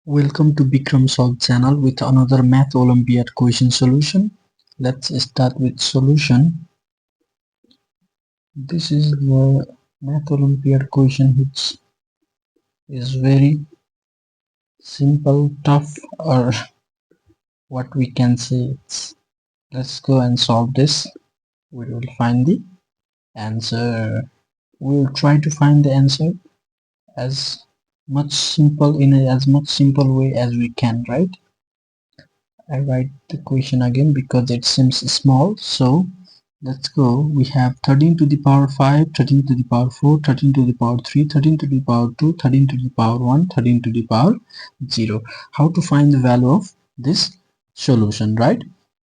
Welcome to Bikram Solve channel with another Math Olympiad question solution. Let's start with solution. This is the Math Olympiad question which is very simple, tough, or what we can say. Let's go and solve this. We will find the answer. We will try to find the answer as much simple in as much simple way as we can, right? I write the question again because it seems small. So let's go. We have 13 to the power 5, 13 to the power 4, 13 to the power 3, 13 to the power 2, 13 to the power 1, 13 to the power 0. How to find the value of this solution, right?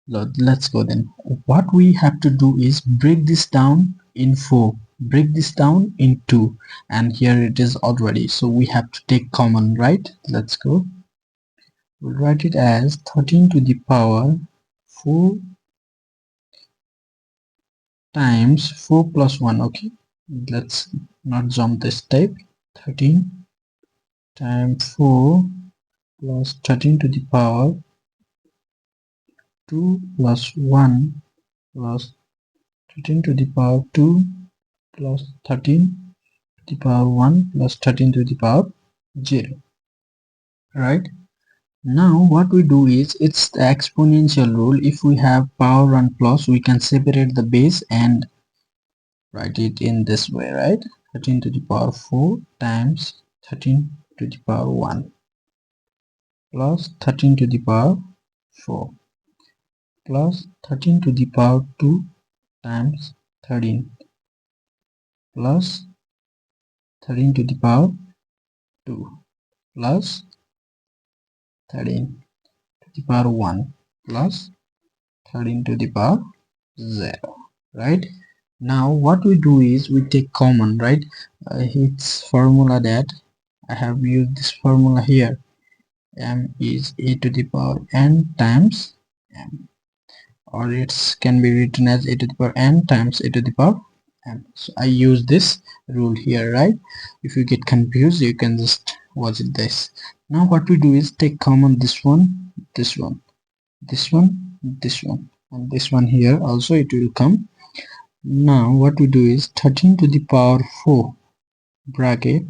Let's go then. What we have to do is break this down in 4, break this down in 2, and here it is already. So we have to take common, right? Let's go. We'll write it as 13 to the power 4 times 4 plus 1. Okay, let's not jump this step. 13 times 4 plus 13 to the power 2 plus 1 plus 13 to the power 2 plus 13 to the power 1 plus 13 to the power 0. Right? Now what we do is, it's the exponential rule. If we have power and plus, we can separate the base and write it in this way, right? 13 to the power 4 times 13 to the power 1 plus 13 to the power 4 plus 13 to the power 2 times 13 plus 13 to the power 2 plus 13 to the power 1 plus 13 to the power 0. Right? Now what we do is we take common, right? It's formula that I have used this formula here. M is a to the power n times m, or it can be written as a to the power n times a to the power m. So I use this rule here, right? If you get confused, you can just watch this. Now what we do is take common this one, this one, this one, this one, and this one here also it will come. Now what we do is 13 to the power 4 bracket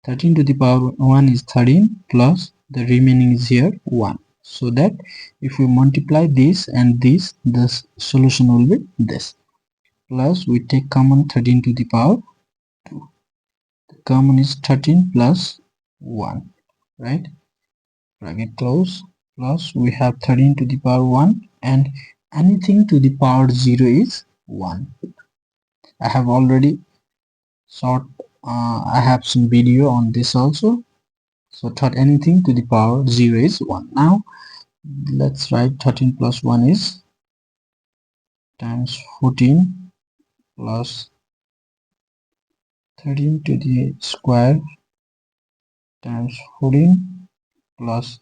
13 to the power 1 is 13 plus the remaining is here 1, so that if we multiply this and this, the solution will be this. Plus we take common 13 to the power 2. The common is 13 plus 1, right? Bracket close. Plus we have 13 to the power 1, and anything to the power 0 is 1. I have already I have some video on this also. So anything to the power 0 is 1. Now let's write 13 plus 1 is times 14 plus 13 to the square times 14 plus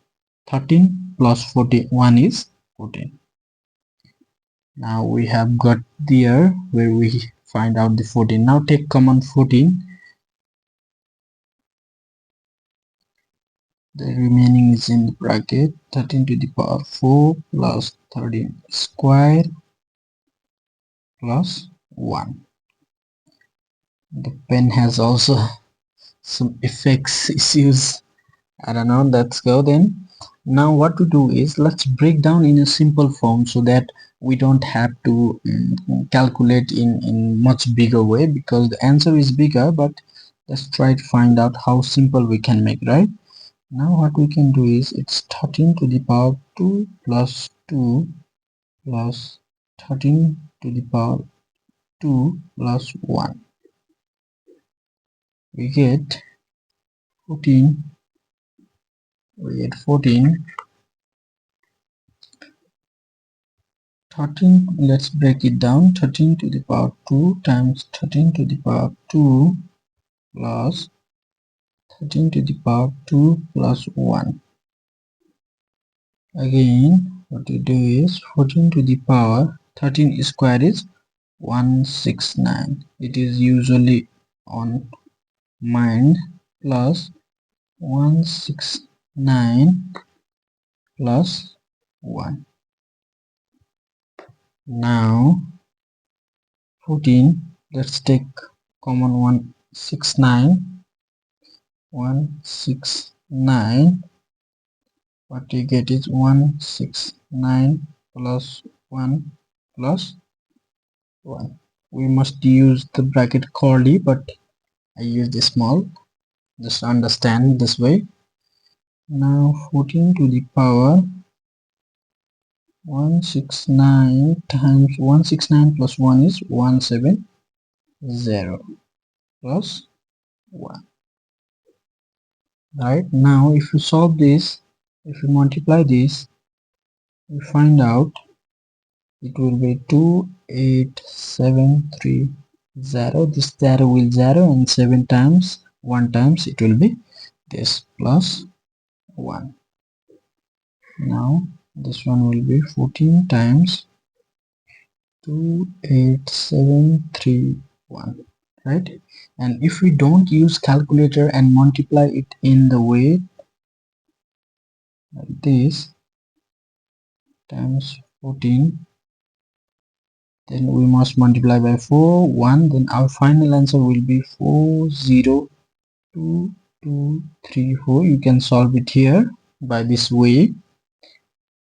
13 plus 41 is 14. Now we have got there where we find out the 14. Now take common 14. The remaining is in the bracket 13 to the power 4 plus 13 square plus 1. The pen has also some effects issues. I don't know. Let's go then. Now what to do is, let's break down in a simple form so that we don't have to calculate in much bigger way, because the answer is bigger, but let's try to find out how simple we can make, right? Now what we can do is, it's 13 to the power 2 plus 2 plus 13 to the power 2 plus 1. We get 14. We get 14. 13, let's break it down. 13 to the power 2 times 13 to the power 2 plus 13 to the power 2 plus 1. Again, what we do is 14 to the power 13 square is 169. It is usually on mind, plus 169 9 plus 1. Now 14, let's take common one. 169. What you get is 169 plus 1 plus 1. We must use the bracket curly, but I use the small. Just understand this way. Now 14 to the power 169 times 169 plus 1 is 170 plus 1. Right, now if you solve this, if you multiply this, we find out it will be 28730. This 0 will 0 and 7 times 1 times it will be this plus 1. Now this one will be 14 times 28731, right? And if we don't use calculator and multiply it in the way like this, times 14, then we must multiply by 4 1, then our final answer will be 4022234. You can solve it here by this way.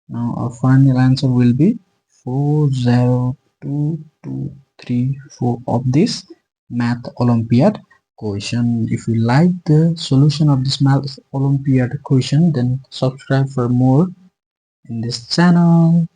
Now our final answer will be 4022234 of this math Olympiad question. If you like the solution of this math Olympiad question, then subscribe for more in this channel.